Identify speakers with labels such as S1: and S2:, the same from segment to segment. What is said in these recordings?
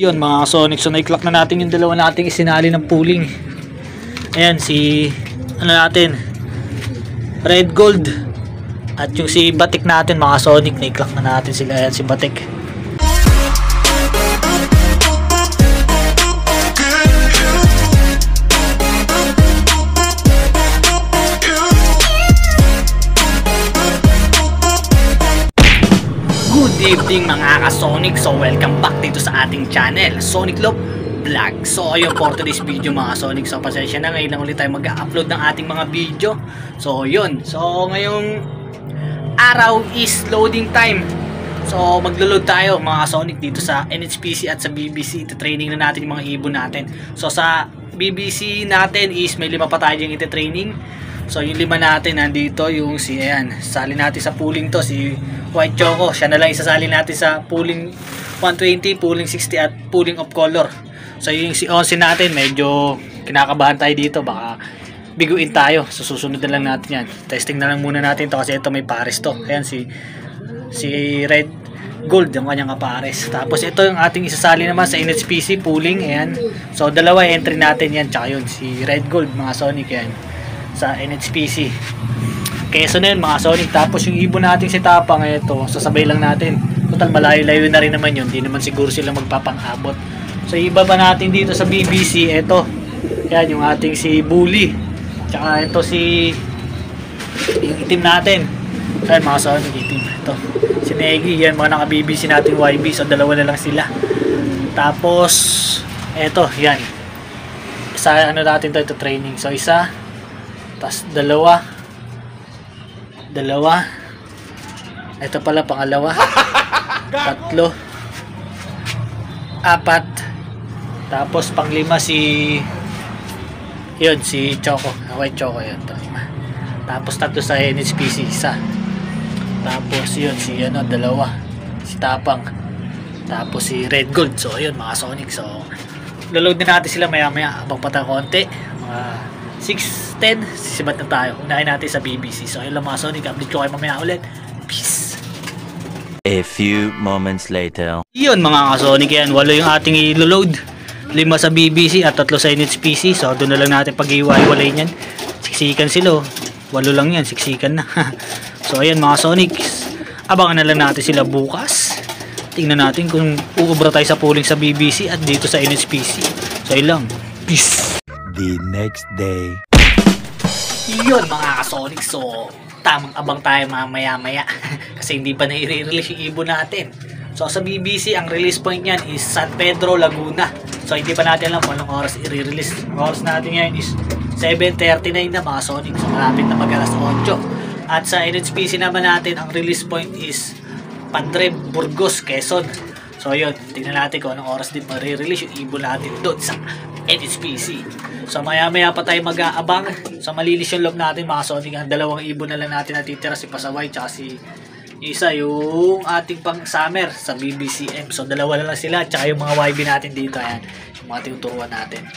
S1: Yun mga Sonic, so na-clock na natin yung dalawa nating isinali ng pooling. Ayan si natin, Red Gold, at yung si Batik natin mga Sonic, na-clock na natin sila. Ayan si Batik. Good evening mga ka-Sonic, so welcome back dito sa ating channel, Sonic Love Vlog. So ayun, for today's video mga Sonic, so pasensya na, ngayon lang ulit tayo mag-upload ng ating mga video. So yun, so ngayong araw is loading time. So maglo-load tayo mga Sonic dito sa NHPC at sa BBC. Ito-training na natin yung mga ibon natin. So sa BBC natin is may 5 pa tayo yung ito-training. So yung 5 natin nandito, yung si ayan, sali natin sa pooling to, si White Choco. Siya na lang isasali natin sa pooling 120, pooling 60 at pooling of color. So yung si Onsi natin, medyo kinakabahan tayo dito, baka biguin tayo. So susunod na lang natin yan. Testing na lang muna natin to kasi ito may pares to. Ayan si Red Gold, yung kanyang kapares. Tapos ito yung ating isasali naman sa NHPC pooling. Ayan. So dalawa entry natin yan, tsaka yun si Red Gold mga Sonic yan sa NHPC. Kaya so na yun mga Sonic. Tapos yung ibon natin si Tapang, ito sasabay lang natin. Total malayo-layo na rin naman yun, hindi naman siguro sila magpapang-abot. So iba pa natin dito sa BBC, ito yan yung ating si Bully, tsaka ito si yung itim natin. Ayan mga Sonic, itim ito si Negi, yan mga naka-BBC natin YB. So dalawa na lang sila. Tapos ito yan isa, ano natin to, ito training. So isa, tas dalawa, ito pala pangalawa, tatlo, apat, tapos panglima si yun si Choco, White Choco yun, tapos tatlo sa NHPC, isa, tapos yun si ano, dalawa, si Tapang, tapos si Red Gold. So yun mga Sonic, so laload na natin sila maya maya, abang patang konti, mga 6:10, sisibat na tayo. Unahin natin sa BBC. So ayun lang mga Sonic, update ko kayo mamaya ulit. Peace.
S2: A few moments later.
S1: Yun mga ka-Sonic, yan 8 yung ating i-load, 5 sa BBC at 3 sa NHPC. So doon na lang natin pag-iwalay niyan. Siksikan sila, 8 lang yan, siksikan na. So ayan mga Sonic, abangan na lang natin sila bukas. Tingnan natin kung uubra tayo sa pooling sa BBC at dito sa NHPC. So ayun lang, peace.
S2: The next day.
S1: Yun mga ka-Sonic, so tamang abang tayo mamaya maya kasi hindi pa na-release yung ibon natin. So sa BBC ang release point niyan is San Pedro, Laguna. So hindi pa natin alam kung anong oras i-release. Ang oras natin ngayon is 7:39 na mga Sonic, so malapit na mag alas 8. At sa NHPC naman natin ang release point is Padre Burgos, Quezon. So yun, tingnan natin kung anong oras din ma-release yung ibon natin doon sa NHPC. So maya maya pa tayo mag-aabang. So malinis yung loob natin mga Sonic. Ang 2 ibon na lang natin natitira, si Pasaway tsaka si isa yung ating pang summer sa BBCM. So 2 na lang sila, tsaka yung mga YB natin dito. Ayan, yung mga tinuturuan natin.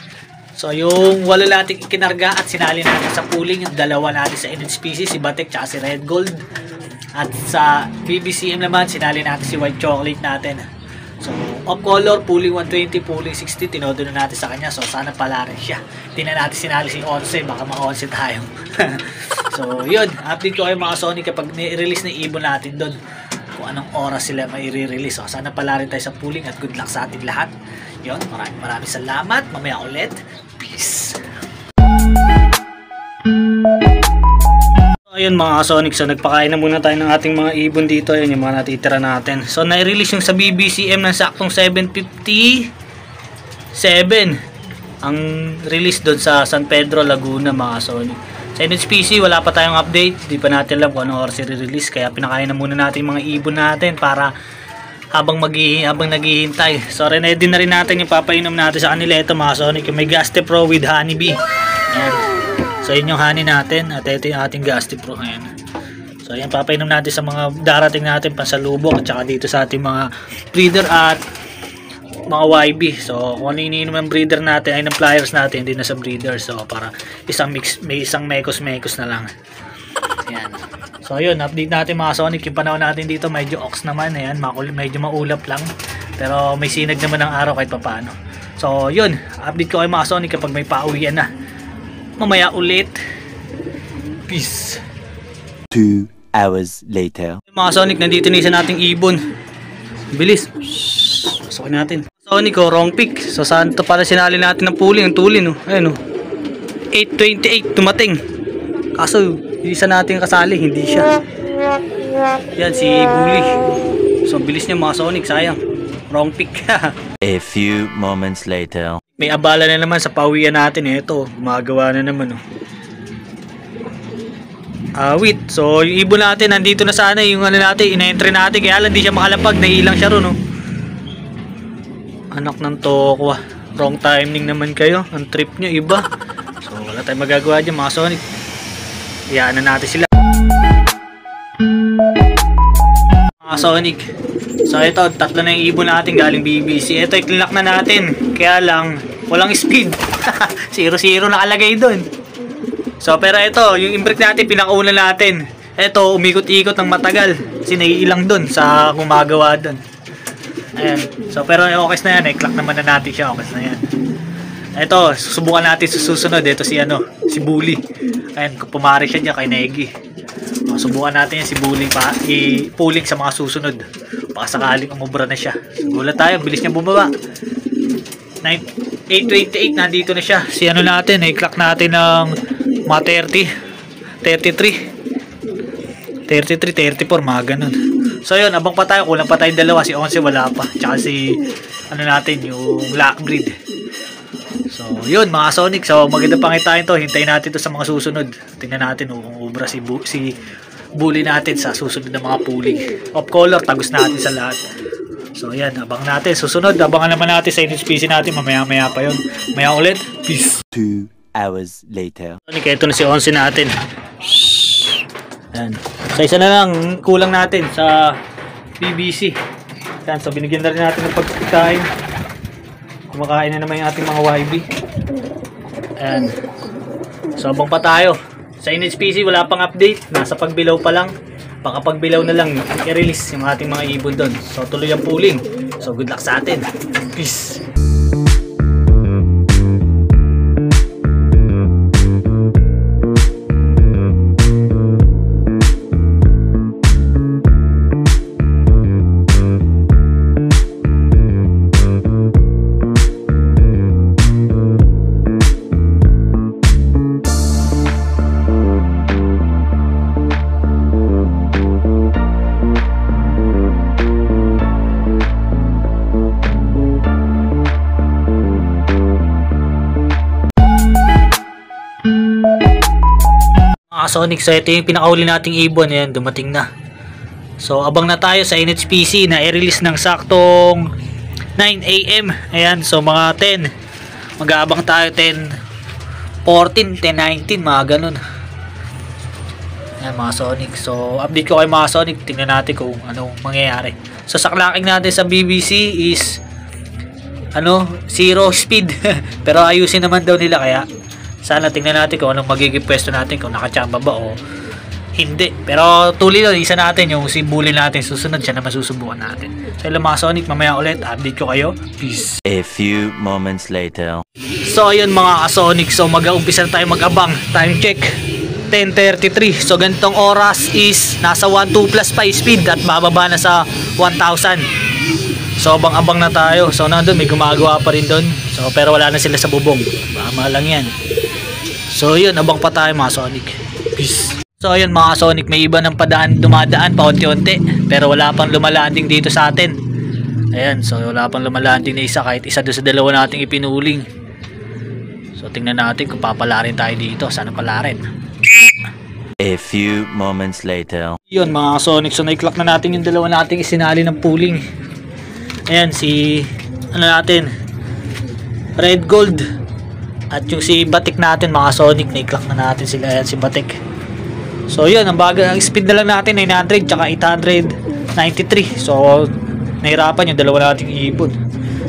S1: So yung 8 natin ikinarga at sinali natin sa pooling, yung 2 natin sa NHPC, si Batik tsaka si Red Gold. At sa BBCM naman sinali natin si White Chocolate natin. So, of color, pooling 120, pooling 60, tinodo na natin sa kanya. So, sana pala rin siya. Hindi na natin sinali si 11, baka ma-11 tayo. So, yun. Update ko kayo mga Sonic kapag ni-release na ibon natin doon, kung anong oras sila mai-release. So, sana pala rin tayo sa pooling at good luck sa ating lahat. Yun, maraming salamat. Mamaya ulit. Peace. Ayun mga Sonic, so nagpakain na muna tayo ng ating mga ibon dito. Ayun yung mga natitira natin. So na-release yung sa BBCM ng saktong 7:57 ang release doon sa San Pedro, Laguna mga Sonic. Sa NHPC wala pa tayong update, di pa natin alam kung anong oras i-release, kaya pinakain na muna natin yung mga ibon natin para habang naghihintay. So ready na rin natin yung papainom natin sa kanila. Ito mga Sonic, yung may Gaste Pro with honeybee. Ayan. So yun yung honey natin at ito yung ating Gaste Pro. Ayan. So yan, papainom natin sa mga darating natin pansalubok at saka dito sa ating mga breeder at mga YB. So kung ano iniinom ng breeder natin ay ng flyers natin, hindi na sa breeder. So para isang mix, may isang mekos na lang. Ayan. So yun, update natin mga Sonic. Yung panahon natin dito medyo ox naman. Ayan, medyo maulap lang. Pero may sinag naman ng araw kahit papaano. So yun, update ko kayo mga Sonic kapag may pauwian na. Mamaya ulit. Peace.
S2: 2 hours later.
S1: Mga Sonic, nandito na isa nating ibon. Bilis. Pasukin natin. Sonic, wrong pick. So saan to pala sinali natin ng puling, ang tulin, Ayun, 8:28 tumating. Kaso hindi sa natin kasali, hindi siya. Yan si Bully. So bilis niya mga Sonic, sayang. Wrong pick.
S2: A few moments later.
S1: May abala na naman sa pauwian natin. Ito, gumagawa na naman. Wait. So yung ibon natin nandito na sana, yung ano natin, ina-entry natin. Kaya lang di siya makalapag, naiilang siya ron. Anak ng tokwa. Wrong timing naman kayo. Ang trip nyo iba. So wala tayong magagawa dyan mga Sonic. Iyaan na natin sila. Mga Sonic. So ito, tatlo na yung ibon natin galing BBC. Ito, i-clock na natin. Kaya lang, walang speed. 0-0 nakalagay doon. So pero ito, yung imbrake natin, pinakauna natin. Ito, umikot-ikot ng matagal. Kasi naiilang doon sa gumagawa doon. Ayan. So pero okay na yan, i-clock naman na natin siya. Okay na yan. Ito, susubukan natin sa susunod. Ito si si Bully. Ayan, kung pumari siya dyan kay Negi. Subukan natin yan si Bully pa i-pulling sa mga susunod. Baka sakaling umubra na siya. Gulat tayo, bilis niya bumaba. 8:28 nandito na siya. Si natin, i-clock natin ng mga 33, 34, mga ganun. So yun, abang pa tayo, kulang pa tayong dalawa. Si 11 wala pa. Tsaka si natin, yung Lockbreed. So yun mga Sonic, so maganda pangitain to. Hintayin natin to sa mga susunod. Tingnan natin kung ubra si Bully natin sa susunod na mga pulling. Off color, tagos natin sa lahat. So yan, abang natin. Susunod, abangan naman natin sa NHPC natin. Mamaya pa yun. Maya ulit. Peace.
S2: 2 hours later.
S1: Sonic, ito na si 11 natin. Yan. So isa na lang kulang natin sa BBC. Yan, so binigyan na rin natin ng pagkain. Kumakain na naman yung ating mga YB. Ayan. So abang pa tayo. Sa NHPC wala pang update. Nasa pagbilaw pa lang. Baka pagbilaw na lang i-release yung ating mga ibon doon. So tuloy ang pooling. So good luck sa atin. Peace. Sonic, so ito yung pinakauli nating ibon. Ayan, dumating na. So abang na tayo sa NHPC na i-release ng saktong 9 AM. Ayan, so mga 10 mag-aabang tayo, 10:14, 10:19, mga ganun. Ayan mga Sonic, so update ko kayo mga Sonic. Tingnan natin kung anong mangyayari. So sa clocking natin sa BBC is 0 speed. Pero ayusin naman daw nila, kaya sana tingnan natin kung anong magiging pwesto natin, kung nakachamba ba o hindi. Pero tuloy doon, isa natin yung si Bully natin. Susunod siya na masusubukan natin. So yun mga Sonic, mamaya ulit update ko kayo. Peace.
S2: A few moments later.
S1: So ayun mga Sonic, so mag-uumpisa na tayo mag-abang. Time check 10:33. So ganitong oras is nasa 1.2 plus pa speed at bababa na sa 1,000. So abang-abang na tayo. So nandun may gumagawa pa rin doon. So pero wala na sila sa bubong. Bama lang yan. So yun, abang pa tayo mga Sonic. Peace. So ayun mga Sonic, may iba ng dumadaan pa unti-unti. Pero wala pang lumalanding dito sa atin. Ayan, so wala pang lumalanding na isa, kahit isa doon sa dalawa nating ipinuling. So tingnan natin kung papalarin tayo dito. Sana palarin.
S2: A few moments later.
S1: Yun mga Sonic, so na-clock na natin yung dalawa nating isinali ng pooling. Ayan, si natin, Red Gold. At yung si Batik natin mga Sonic, na-clock na natin sila. Ayan si Batik. So yun, ang speed na lang natin 900 tsaka 893. So nahirapan yung dalawa nating ibon.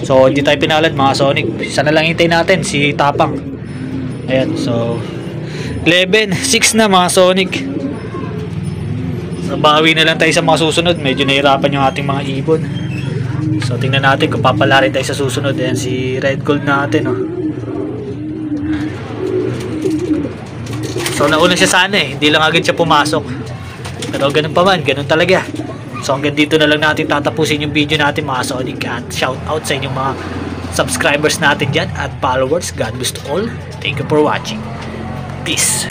S1: So hindi tayo pinalad mga Sonic. Sana lang hintayin natin si Tapang. Ayan, so 11-6 na mga Sonic. So bawi na lang tayo sa mga susunod. Medyo nahirapan yung ating mga ibon. So tingnan natin kung papala rin tayo sa susunod. Ayan si Red Gold natin, oh. So nauna siya sana eh, hindi lang agad siya pumasok. Pero ganun pa man, ganun talaga. So hanggang dito na lang natin tatapusin yung video natin mga Sonic, at shout out sa inyong mga subscribers natin dyan at followers. God bless to all. Thank you for watching. Peace.